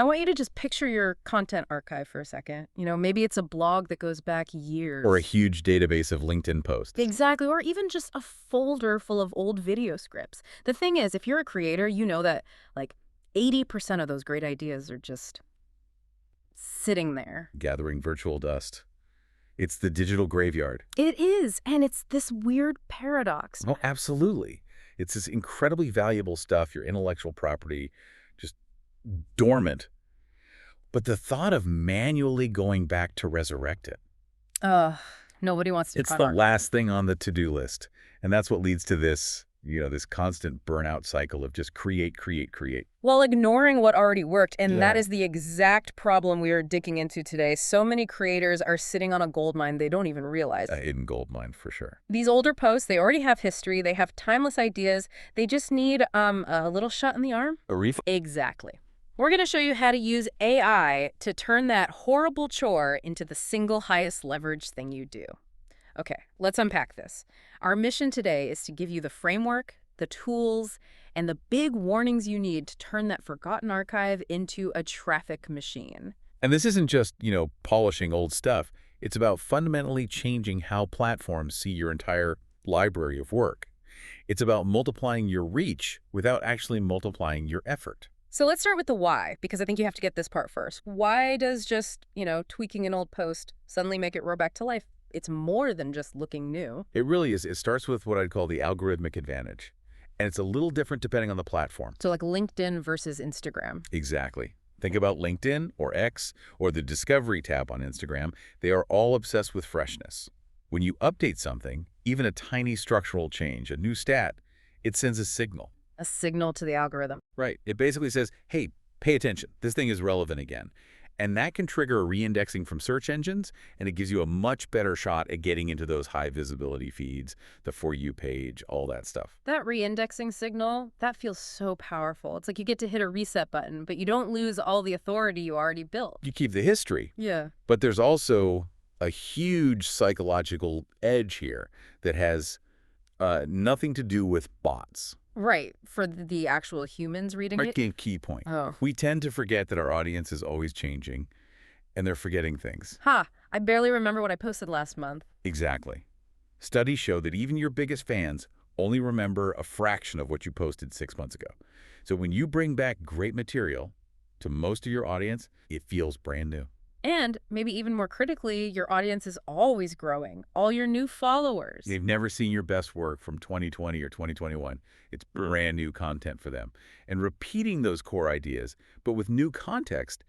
I want you to just picture your content archive for a second. Maybe it's a blog that goes back Or a years. huge database of LinkedIn posts. Exactly, or even just a folder full of old video scripts. The thing is, if you're a creator, you know that like 80% of those great ideas are just sitting there. Gathering virtual dust. It's the digital graveyard. It is, and it's this weird paradox. Oh, absolutely. It's this incredibly valuable stuff, your intellectual property, just dormant. But the thought of manually going back to resurrect it, Ugh, nobody wants to it's cut the our... last thing on the to-do list. And that's what leads to this, this constant burnout cycle of just create, create, create. While ignoring what already worked, and that Yeah. is the exact problem we are digging into today. So many creators are sitting on a gold mine they don't even realize. A hidden gold mine for sure. These older posts, they already have history, they have timeless ideas, they just need a little shot in the arm. A reef? Exactly. We're going to show you how to use AI to turn that horrible chore into the single highest leverage thing you do. Okay, let's unpack this. Our mission today is to give you the framework, the tools, and the big warnings you need to turn that forgotten archive into a traffic machine. And this isn't just, polishing old stuff. It's about fundamentally changing how platforms see your entire library of work. It's about multiplying your reach without actually multiplying your effort. So let's start with the why, because I think you have to get this part first. Why does just, tweaking an old post suddenly make it roar back to life? It's more than just looking new. It really is. It starts with what I'd call the algorithmic advantage. And it's a little different depending on the platform. So like LinkedIn versus Instagram. Exactly. Think about LinkedIn or X or the Discovery tab on Instagram. They are all obsessed with freshness. When you update something, even a tiny structural change, a new stat, it sends a signal. A signal to the algorithm. Right. It basically says, hey, pay attention. This thing is relevant again. And that can trigger a reindexing from search engines, and it gives you a much better shot at getting into those high visibility feeds, the For You page, all that stuff. That reindexing signal, that feels so powerful. It's like you get to hit a reset button, but you don't lose all the authority you already built. You keep the history. Yeah. But there's also a huge psychological edge here that has nothing to do with bots. Right. For the actual humans reading it. Key point. Oh. We tend to forget that our audience is always changing, and they're forgetting things. I barely remember what I posted last month. Exactly. Studies show that even your biggest fans only remember a fraction of what you posted 6 months ago. So when you bring back great material to most of your audience, it feels brand new. And maybe even more critically, your audience is always growing. All your new followers. They've never seen your best work from 2020 or 2021. It's brand new content for them. And repeating those core ideas, but with new context,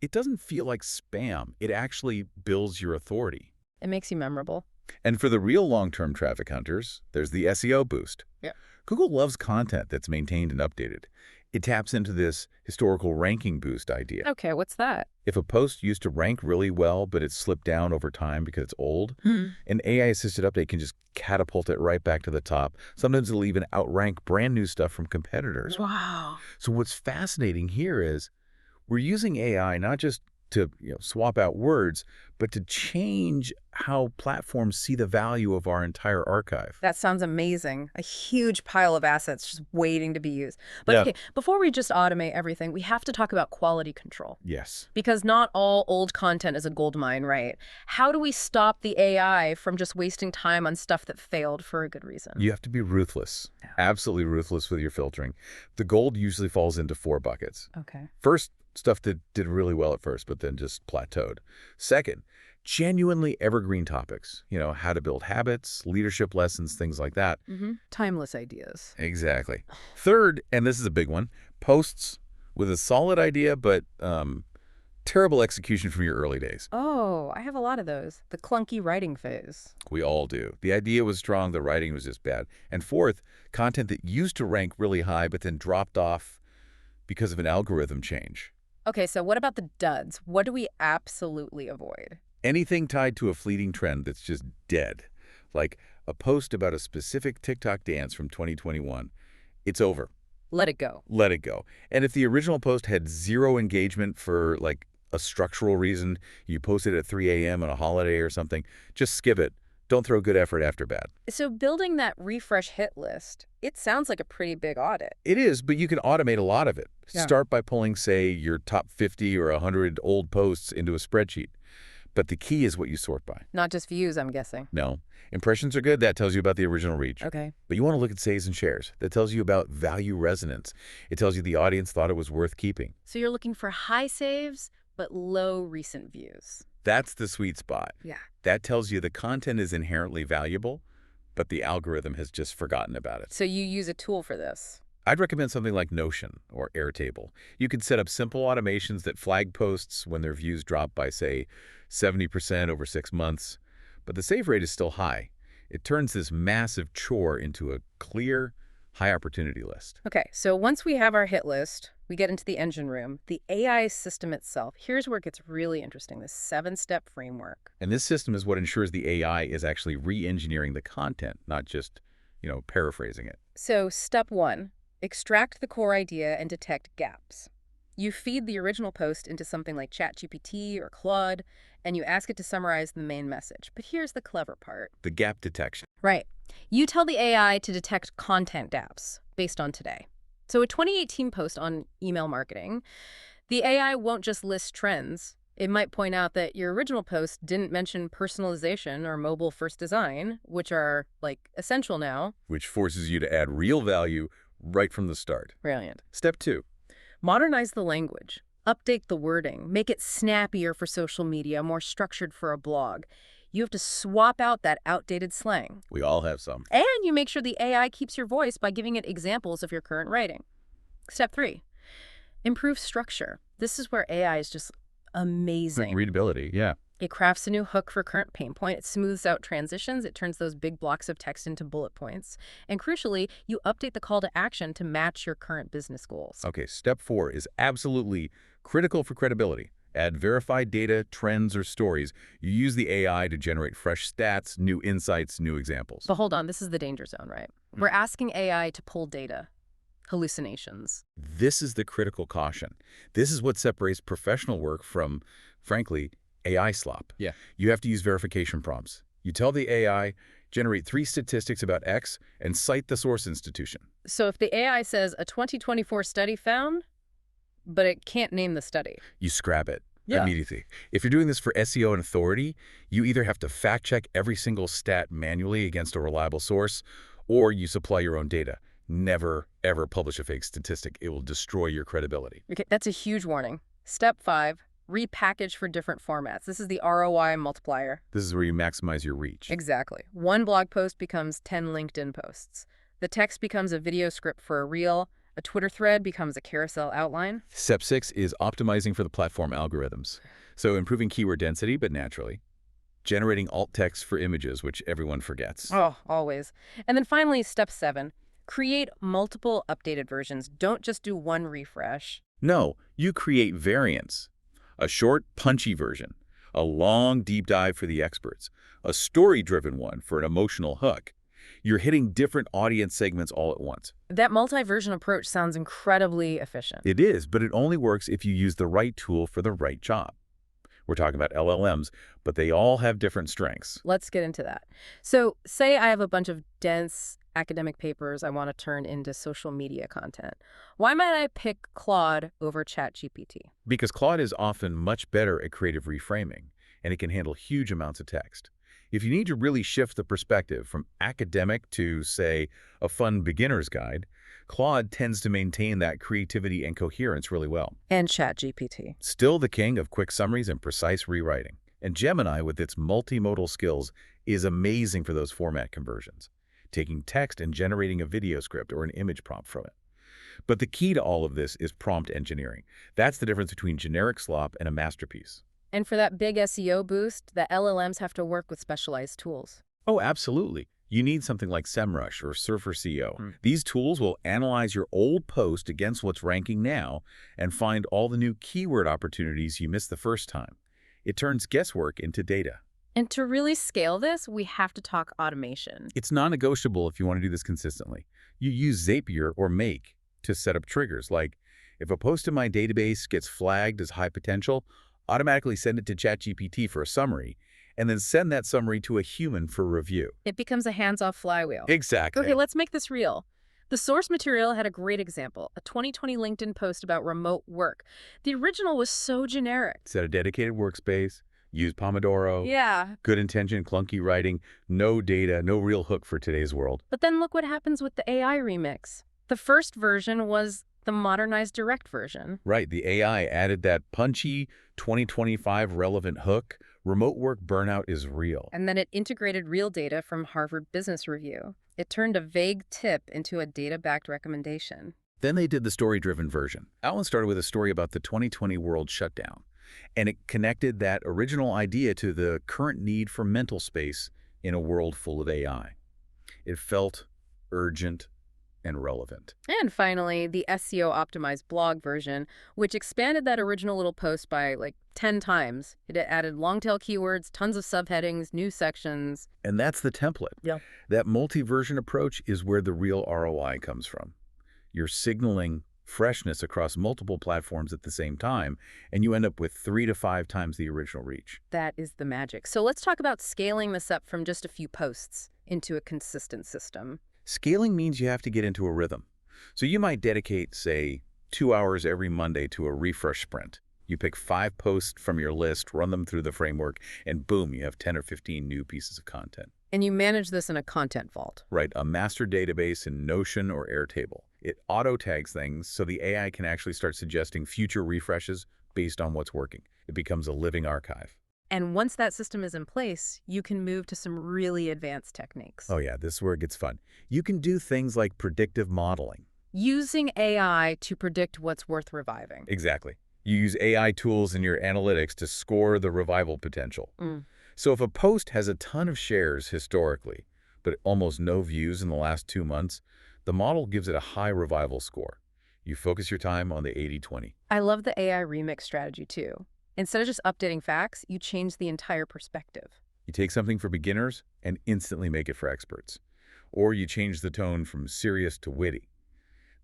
it doesn't feel like spam. It actually builds your authority. It makes you memorable. And for the real long-term traffic hunters, there's the SEO boost. Yeah. Google loves content that's maintained and updated. It taps into this historical ranking boost idea. Okay, what's that? If a post used to rank really well, but it's slipped down over time because it's old, an AI-assisted update can just catapult it right back to the top. Sometimes it'll even outrank brand new stuff from competitors. Wow. So what's fascinating here is we're using AI not just to swap out words, but to change how platforms see the value of our entire archive. That sounds amazing. A huge pile of assets just waiting to be used. But Yeah. okay, before we just automate everything, we have to talk about quality control. Yes. Because not all old content is a gold mine, right? How do we stop the AI from just wasting time on stuff that failed for a good reason? You have to be ruthless, absolutely ruthless with your filtering. The gold usually falls into 4 buckets. Okay. First, stuff that did really well at first, but then just plateaued. Second, genuinely evergreen topics, how to build habits, leadership lessons, things like that. Timeless ideas. Exactly. Third, and this is a big one, posts with a solid idea, but terrible execution from your early days. Oh, I have a lot of those. The clunky writing phase. We all do. The idea was strong, the writing was just bad. And fourth, content that used to rank really high, but then dropped off because of an algorithm change. Okay, so what about the duds? What do we absolutely avoid? Anything tied to a fleeting trend that's just dead, like a post about a specific TikTok dance from 2021, it's over. Let it go. Let it go. And if the original post had 0 engagement for like a structural reason, you posted at 3 a.m. on a holiday or something, just skip it. Don't throw good effort after bad. So building that refresh hit list, it sounds like a pretty big audit. It is, but you can automate a lot of it. Yeah. Start by pulling, say, your top 50 or 100 old posts into a spreadsheet. But the key is what you sort by. Not just views, I'm guessing. No. Impressions are good. That tells you about the original reach. Okay. But you want to look at saves and shares. That tells you about value resonance. It tells you the audience thought it was worth keeping. So you're looking for high saves, but low recent views. That's the sweet spot. Yeah. That tells you the content is inherently valuable, but the algorithm has just forgotten about it. So you use a tool for this. I'd recommend something like Notion or Airtable. You can set up simple automations that flag posts when their views drop by, say, 70% over 6 months. But the save rate is still high. It turns this massive chore into a clear, high-opportunity list. Okay, so once we have our hit list, we get into the engine room. The AI system itself, here's where it gets really interesting, this 7-step framework. And this system is what ensures the AI is actually re-engineering the content, not just, paraphrasing it. So step 1, extract the core idea and detect gaps. You feed the original post into something like ChatGPT or Claude, and you ask it to summarize the main message. But here's the clever part. The gap detection. Right. You tell the AI to detect content gaps based on today. So a 2018 post on email marketing, the AI won't just list trends. It might point out that your original post didn't mention personalization or mobile-first design, which are, essential now. Which forces you to add real value right from the start. Brilliant. Step 2. Modernize the language. Update the wording. Make it snappier for social media, more structured for a blog. You have to swap out that outdated slang. We all have some. And you make sure the AI keeps your voice by giving it examples of your current writing. Step 3. Improve structure. This is where AI is just amazing. Readability, yeah. It crafts a new hook for current pain point. It smooths out transitions. It turns those big blocks of text into bullet points. And crucially, you update the call to action to match your current business goals. Okay, step 4 is absolutely critical for credibility. Add verified data, trends, or stories. You use the AI to generate fresh stats, new insights, new examples. But hold on, this is the danger zone, right? We're asking AI to pull data, hallucinations. This is the critical caution. This is what separates professional work from, frankly, AI slop. Yeah. You have to use verification prompts. You tell the AI, generate 3 statistics about X and cite the source institution. So if the AI says a 2024 study found, but it can't name the study. You scrap it Yeah. immediately. If you're doing this for SEO and authority, you either have to fact-check every single stat manually against a reliable source, or you supply your own data. Never, ever publish a fake statistic. It will destroy your credibility. Okay, that's a huge warning. Step 5, repackage for different formats. This is the ROI multiplier. This is where you maximize your reach. Exactly. One blog post becomes 10 LinkedIn posts. The text becomes a video script for a reel. A Twitter thread becomes a carousel outline. Step 6 is optimizing for the platform algorithms. So improving keyword density, but naturally. Generating alt text for images, which everyone forgets. Oh, always. And then finally, step 7, create multiple updated versions. Don't just do one refresh. No, you create variants. A short, punchy version. A long, deep dive for the experts. A story-driven one for an emotional hook. You're hitting different audience segments all at once. That multi-version approach sounds incredibly efficient. It is, but it only works if you use the right tool for the right job. We're talking about LLMs, but they all have different strengths. Let's get into that. So say I have a bunch of dense academic papers I want to turn into social media content. Why might I pick Claude over ChatGPT? Because Claude is often much better at creative reframing, and it can handle huge amounts of text. If you need to really shift the perspective from academic to, say, a fun beginner's guide, Claude tends to maintain that creativity and coherence really well. And ChatGPT. Still the king of quick summaries and precise rewriting. And Gemini, with its multimodal skills, is amazing for those format conversions, taking text and generating a video script or an image prompt from it. But the key to all of this is prompt engineering. That's the difference between generic slop and a masterpiece. And for that big SEO boost, the LLMs have to work with specialized tools. Oh, absolutely. You need something like SEMrush or Surfer SEO. These tools will analyze your old post against what's ranking now and find all the new keyword opportunities you missed the first time. It turns guesswork into data. And to really scale this, we have to talk automation. It's non-negotiable if you want to do this consistently. You use Zapier or Make to set up triggers like, if a post in my database gets flagged as high potential, automatically send it to ChatGPT for a summary, and then send that summary to a human for review. It becomes a hands-off flywheel. Exactly. Okay, let's make this real. The source material had a great example, a 2020 LinkedIn post about remote work. The original was so generic. Set a dedicated workspace, use Pomodoro, Yeah, good intention, clunky writing, no data, no real hook for today's world. but then look what happens with the AI remix. The first version was the modernized direct version. Right, the AI added that punchy 2025 relevant hook. Remote work burnout is real. And then it integrated real data from Harvard Business Review. It turned a vague tip into a data-backed recommendation. Then they did the story-driven version. Alan started with a story about the 2020 world shutdown, and it connected that original idea to the current need for mental space in a world full of AI. It felt urgent and relevant. And finally, the SEO-optimized blog version, which expanded that original little post by like 10 times. It added long-tail keywords, tons of subheadings, new sections. And that's the template. Yeah. That multi-version approach is where the real ROI comes from. You're signaling freshness across multiple platforms at the same time, and you end up with 3 to 5 times the original reach. That is the magic. So let's talk about scaling this up from just a few posts into a consistent system. Scaling means you have to get into a rhythm. So you might dedicate, say, 2 hours every Monday to a refresh sprint. You pick 5 posts from your list, run them through the framework, and boom, you have 10 or 15 new pieces of content. And you manage this in a content vault. Right, a master database in Notion or Airtable. It auto-tags things so the AI can actually start suggesting future refreshes based on what's working. It becomes a living archive. And once that system is in place, you can move to some really advanced techniques. Oh yeah, this is where it gets fun. You can do things like predictive modeling. Using AI to predict what's worth reviving. Exactly. You use AI tools in your analytics to score the revival potential. So if a post has a ton of shares historically, but almost no views in the last 2 months, the model gives it a high revival score. You focus your time on the 80-20. I love the AI remix strategy too. Instead of just updating facts, you change the entire perspective. You take something for beginners and instantly make it for experts. Or you change the tone from serious to witty.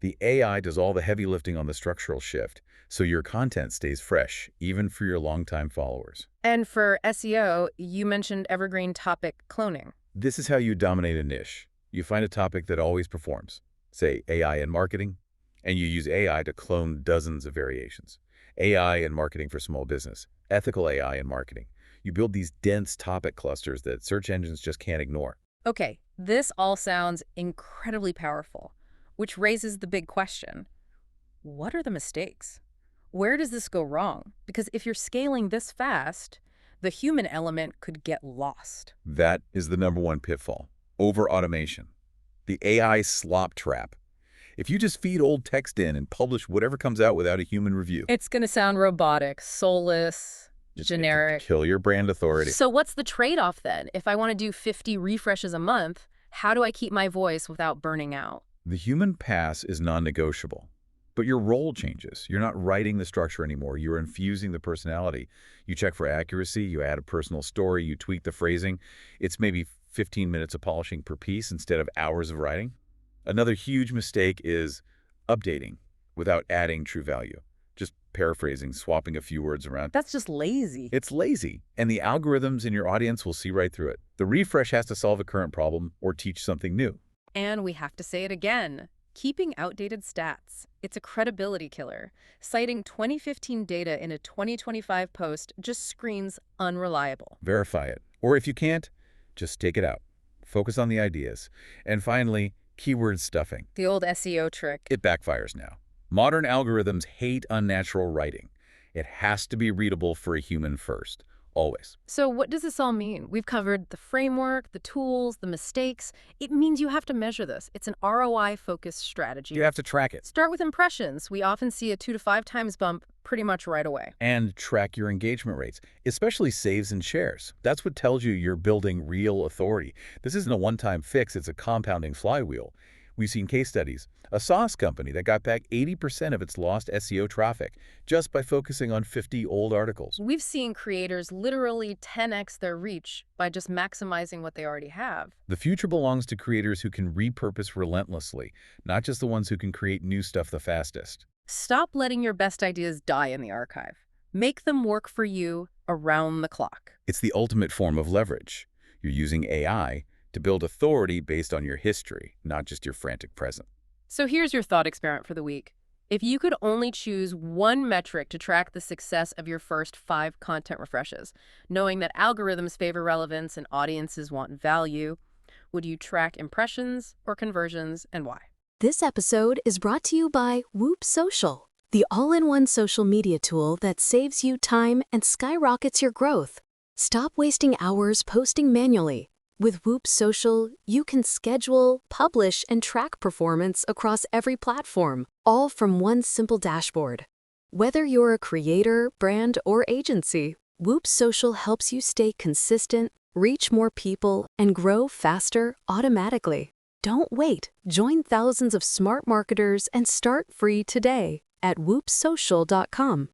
The AI does all the heavy lifting on the structural shift, so your content stays fresh, even for your longtime followers. And for SEO, you mentioned evergreen topic cloning. This is how you dominate a niche. You find a topic that always performs, say AI in marketing, and you use AI to clone dozens of variations. AI in marketing for small business, ethical AI in marketing. You build these dense topic clusters that search engines just can't ignore. Okay, this all sounds incredibly powerful, which raises the big question. What are the mistakes? Where does this go wrong? Because if you're scaling this fast, the human element could get lost. That is the #1 pitfall, over-automation. The AI slop trap. If you just feed old text in and publish whatever comes out without a human review, It's going to sound robotic, soulless, just generic. kill your brand authority. So what's the trade-off then? If I want to do 50 refreshes a month, how do I keep my voice without burning out? The human pass is non-negotiable, but your role changes. You're not writing the structure anymore. You're infusing the personality. You check for accuracy, you add a personal story, you tweak the phrasing. It's maybe 15 minutes of polishing per piece instead of hours of writing. Another huge mistake is updating without adding true value. Just paraphrasing, swapping a few words around. That's just lazy. It's lazy, and the algorithms in your audience will see right through it. The refresh has to solve a current problem or teach something new. And we have to say it again. Keeping outdated stats. It's a credibility killer. Citing 2015 data in a 2025 post just screams unreliable. Verify it. Or if you can't, just take it out. Focus on the ideas. And finally, keyword stuffing. The old SEO trick. It backfires now. Modern algorithms hate unnatural writing. It has to be readable for a human first. Always. So what does this all mean? We've covered the framework, the tools, the mistakes. It means you have to measure this. It's an ROI-focused strategy. You have to track it. Start with impressions. We often see a 2 to 5 times bump pretty much right away. And track your engagement rates, especially saves and shares. That's what tells you you're building real authority. This isn't a one-time fix, it's a compounding flywheel. We've seen case studies. A SaaS company that got back 80% of its lost SEO traffic just by focusing on 50 old articles. We've seen creators literally 10x their reach by just maximizing what they already have. The future belongs to creators who can repurpose relentlessly, not just the ones who can create new stuff the fastest. Stop letting your best ideas die in the archive. Make them work for you around the clock. It's the ultimate form of leverage. You're using AI to build authority based on your history, not just your frantic present. So here's your thought experiment for the week. If you could only choose one metric to track the success of your first 5 content refreshes, knowing that algorithms favor relevance and audiences want value, would you track impressions or conversions, and why? This episode is brought to you by Whoop Social, the all-in-one social media tool that saves you time and skyrockets your growth. Stop wasting hours posting manually. With Whoop Social, you can schedule, publish, and track performance across every platform, all from one simple dashboard. Whether you're a creator, brand, or agency, Whoop Social helps you stay consistent, reach more people, and grow faster automatically. Don't wait. Join thousands of smart marketers and start free today at whoopsocial.com.